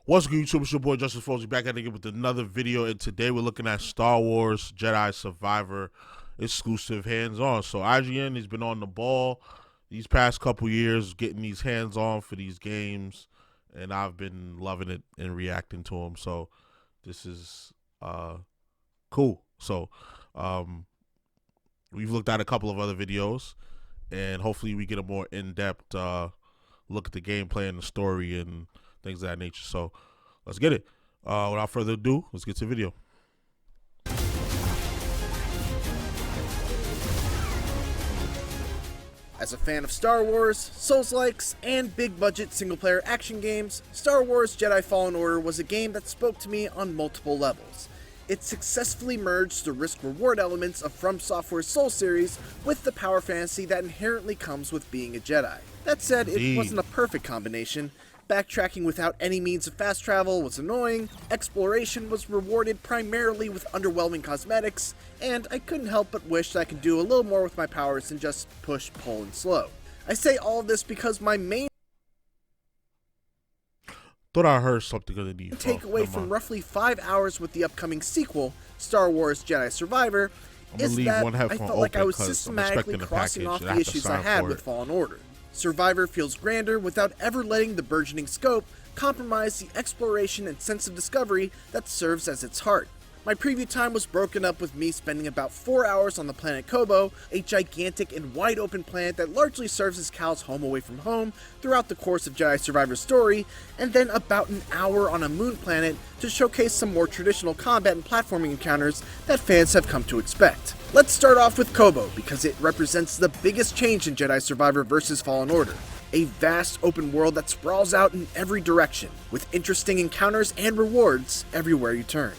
What's good, YouTube? It's your boy JusticeXFalls back at it again with another video, and today we're looking at Star Wars Jedi Survivor exclusive hands-on. So IGN has been on the ball these past couple years, getting these hands-on for these games, and I've been loving it and reacting to them. So this is cool. So we've looked at a couple of other videos, and hopefully we get a more in-depth look at the gameplay and the story and things of that nature. So let's get it. Without further ado, let's get to the video. As a fan of Star Wars, Souls-likes, and big-budget single-player action games, Star Wars Jedi Fallen Order was a game that spoke to me on multiple levels. It successfully merged the risk-reward elements of From Software's Soul series with the power fantasy that inherently comes with being a Jedi. That said, it wasn't a perfect combination. Backtracking without any means of fast travel was annoying, exploration was rewarded primarily with underwhelming cosmetics, and I couldn't help but wish that I could do a little more with my powers than just push, pull, and slow. I say all of this because my main Thought I heard something on the takeaway from roughly 5 hours with the upcoming sequel, Star Wars Jedi Survivor, is that I felt like I was systematically crossing off the issues I had with Fallen Order. Survivor feels grander without ever letting the burgeoning scope compromise the exploration and sense of discovery that serves as its heart. My preview time was broken up with me spending about 4 hours on the planet Kobo, a gigantic and wide open planet that largely serves as Cal's home away from home throughout the course of Jedi Survivor's story, and then about an hour on a moon planet to showcase some more traditional combat and platforming encounters that fans have come to expect. Let's start off with Kobo, because it represents the biggest change in Jedi Survivor vs. Fallen Order. A vast open world that sprawls out in every direction, with interesting encounters and rewards everywhere you turn.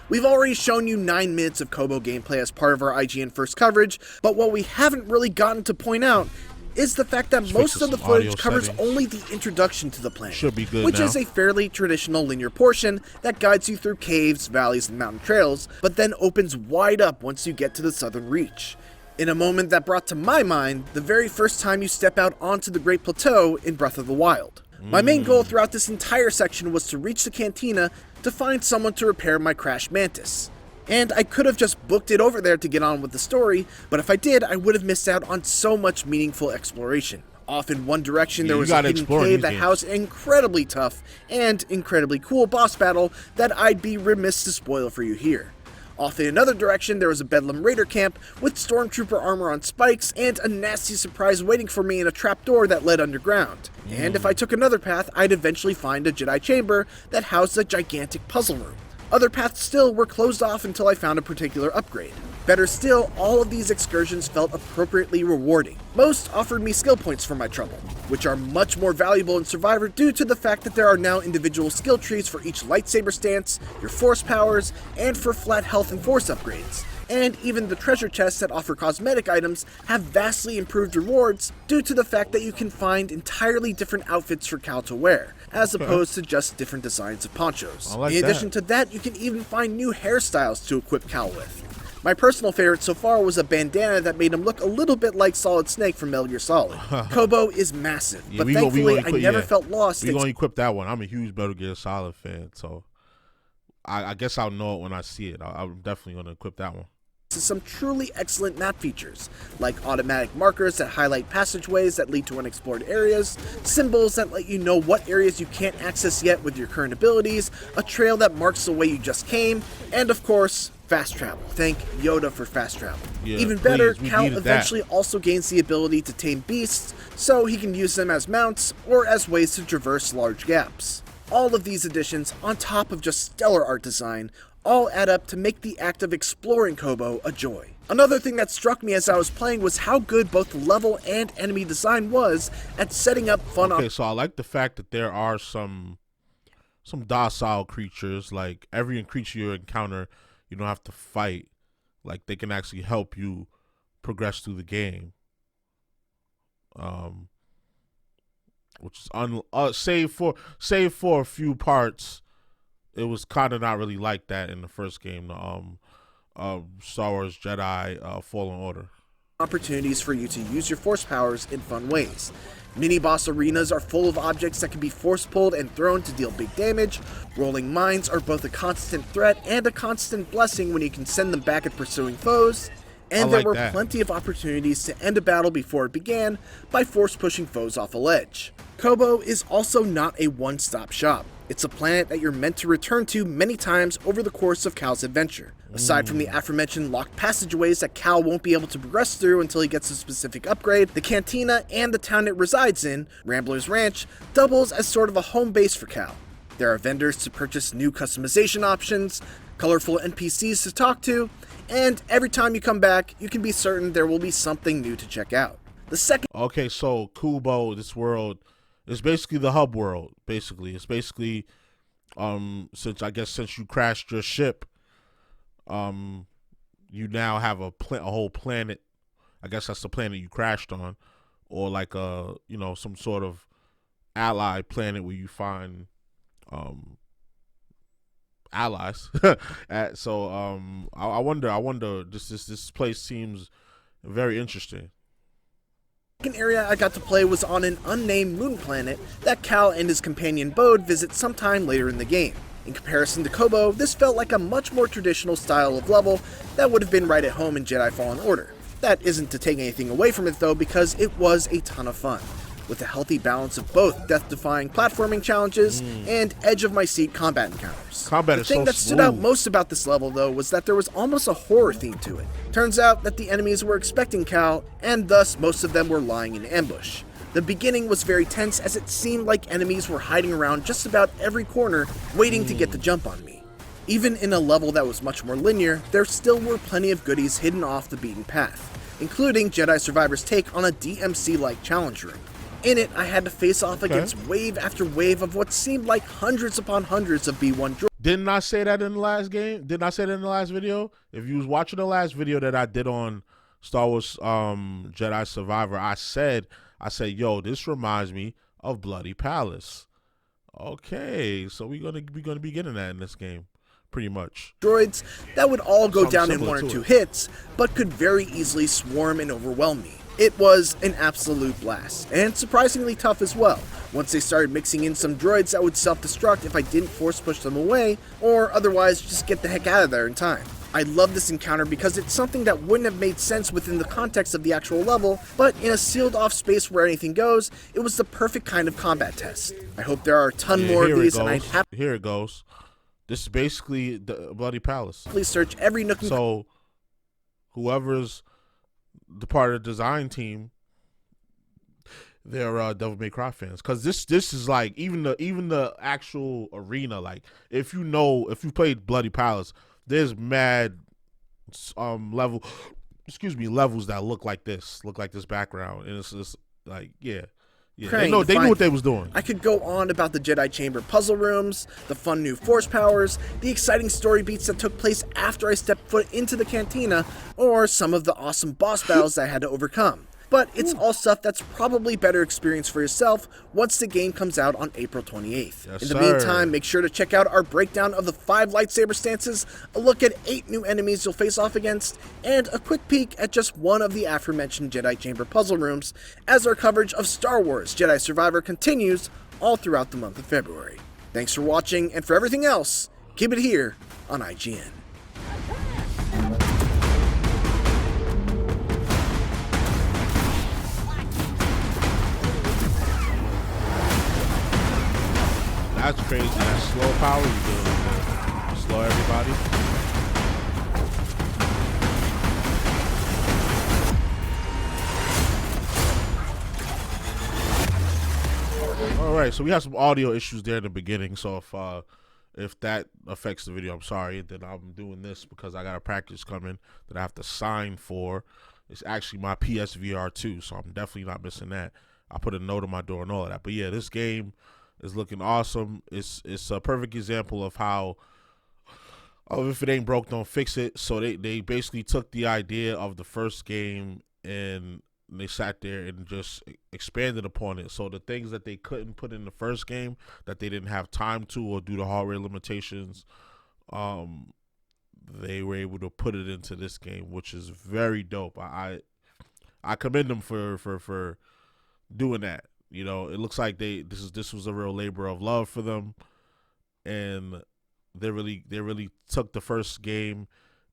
We've already shown you 9 minutes of Kobo gameplay as part of our IGN first coverage, but what we haven't really gotten to point out is the fact that most of the footage covers only the introduction to the planet, which is a fairly traditional linear portion that guides you through caves, valleys, and mountain trails, but then opens wide up once you get to the southern reach. In a moment that brought to my mind the very first time you step out onto the Great Plateau in Breath of the Wild. My main goal throughout this entire section was to reach the cantina to find someone to repair my crashed Mantis. And I could have just booked it over there to get on with the story, but if I did, I would have missed out on so much meaningful exploration. Off in one direction, there was a hidden cave that housed an incredibly tough and incredibly cool boss battle that I'd be remiss to spoil for you here. Off in another direction, there was a Bedlam Raider camp with stormtrooper armor on spikes and a nasty surprise waiting for me in a trapdoor that led underground. And if I took another path, I'd eventually find a Jedi chamber that housed a gigantic puzzle room. Other paths still were closed off until I found a particular upgrade. Better still, all of these excursions felt appropriately rewarding. Most offered me skill points for my trouble, which are much more valuable in Survivor due to the fact that there are now individual skill trees for each lightsaber stance, your force powers, and for flat health and force upgrades. And even the treasure chests that offer cosmetic items have vastly improved rewards due to the fact that you can find entirely different outfits for Cal to wear, as opposed to just different designs of ponchos. In addition to that, you can even find new hairstyles to equip Cal with. My personal favorite so far was a bandana that made him look a little bit like Solid Snake from Metal Gear Solid. Kobo is massive, but thankfully I never felt lost. We're going to equip that one. I'm a huge Metal Gear Solid fan, so I guess I'll know it when I see it. I'm definitely going to equip that one. Some truly excellent map features, like automatic markers that highlight passageways that lead to unexplored areas, symbols that let you know what areas you can't access yet with your current abilities, a trail that marks the way you just came, and of course, fast travel. Thank Yoda for fast travel. Yeah, even better, Cal eventually also gains the ability to tame beasts, so he can use them as mounts or as ways to traverse large gaps. All of these additions, on top of just stellar art design, all add up to make the act of exploring Kobo a joy. Another thing that struck me as I was playing was how good both the level and enemy design was at setting up fun. Okay, so I like the fact that there are some docile creatures. Like every creature you encounter, you don't have to fight. Like they can actually help you progress through the game. Which is save for a few parts. It was kind of not really like that in the first game, Star Wars Jedi Fallen Order. opportunities for you to use your force powers in fun ways. Mini-boss arenas are full of objects that can be force-pulled and thrown to deal big damage. Rolling mines are both a constant threat and a constant blessing when you can send them back at pursuing foes. And there were plenty of opportunities to end a battle before it began by force-pushing foes off a ledge. Kobo is also not a one-stop shop. It's a planet that you're meant to return to many times over the course of Cal's adventure. Aside from the aforementioned locked passageways that Cal won't be able to progress through until he gets a specific upgrade, the cantina and the town it resides in, Rambler's Ranch, doubles as sort of a home base for Cal. There are vendors to purchase new customization options, colorful NPCs to talk to, and every time you come back, you can be certain there will be something new to check out. The second... Okay, so Kubo, this world, is basically the hub world, basically. It's basically, since you crashed your ship, you now have a whole planet. I guess that's the planet you crashed on, or like some sort of allied planet where you find allies. I wonder. This place seems very interesting. The second area I got to play was on an unnamed moon planet that Cal and his companion Bode visit sometime later in the game. In comparison to Kobo, this felt like a much more traditional style of level that would have been right at home in Jedi Fallen Order. That isn't to take anything away from it though, because it was a ton of fun, with a healthy balance of both death-defying platforming challenges and edge-of-my-seat combat encounters. The thing that stood out most about this level though was that there was almost a horror theme to it. Turns out that the enemies were expecting Cal, and thus most of them were lying in ambush. The beginning was very tense as it seemed like enemies were hiding around just about every corner waiting to get the jump on me. Even in a level that was much more linear, there still were plenty of goodies hidden off the beaten path, including Jedi Survivor's take on a DMC-like challenge room. In it, I had to face off against wave after wave of what seemed like hundreds upon hundreds of B1 droids. Didn't I say that in the last game? Didn't I say that in the last video? If you was watching the last video that I did on Star Wars Jedi Survivor, I said, yo, this reminds me of Bloody Palace. Okay, so we're gonna be getting that in this game, pretty much. Droids that would all go down in one or two hits, but could very easily swarm and overwhelm me. It was an absolute blast, and surprisingly tough as well, once they started mixing in some droids that would self-destruct if I didn't force push them away, or otherwise just get the heck out of there in time. I love this encounter because it's something that wouldn't have made sense within the context of the actual level, but in a sealed off space where anything goes, it was the perfect kind of combat test. I hope there are a ton more of these, and I'd happily... Here it goes. This is basically the Bloody Palace. Please search every nook and... So, whoever's the part of the design team, they're Devil May Cry fans, because this is like even the actual arena. Like if you played Bloody Palace, there's mad levels that look like this background, and it's just like they knew what they was doing. I could go on about the Jedi Chamber puzzle rooms, the fun new force powers, the exciting story beats that took place after I stepped foot into the cantina, or some of the awesome boss battles I had to overcome. But it's all stuff that's probably better experienced for yourself once the game comes out on April 28th. In the meantime, make sure to check out our breakdown of the 5 lightsaber stances, a look at 8 new enemies you'll face off against, and a quick peek at just one of the aforementioned Jedi Chamber puzzle rooms, as our coverage of Star Wars Jedi Survivor continues all throughout the month of February. Thanks for watching, and for everything else, keep it here on IGN. That's crazy. That slow power you do. Slow everybody. Alright, so we have some audio issues there in the beginning. So if that affects the video, I'm sorry. Then I'm doing this because I got a practice coming that I have to sign for. It's actually my PSVR 2, so I'm definitely not missing that. I put a note on my door and all of that. But yeah, this game is looking awesome. It's a perfect example of how, if it ain't broke, don't fix it. So they basically took the idea of the first game and they sat there and just expanded upon it. So the things that they couldn't put in the first game, that they didn't have time to or due to hardware limitations, they were able to put it into this game, which is very dope. I commend them for doing that. You know, it looks like this was a real labor of love for them, and they really took the first game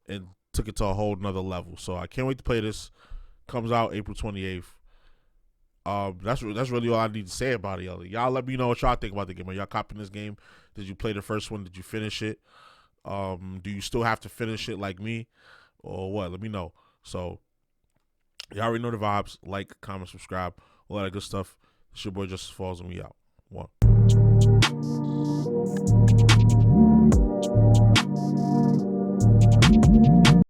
and took it to a whole nother level. So I can't wait to play this. Comes out April 28th. That's really all I need to say about it, y'all. Y'all let me know what y'all think about the game. Are y'all copying this game? Did you play the first one? Did you finish it? Do you still have to finish it like me, or what? Let me know. So y'all already know the vibes. Like, comment, subscribe, all that good stuff. It's your boy JusticeXFalls, and we out. One.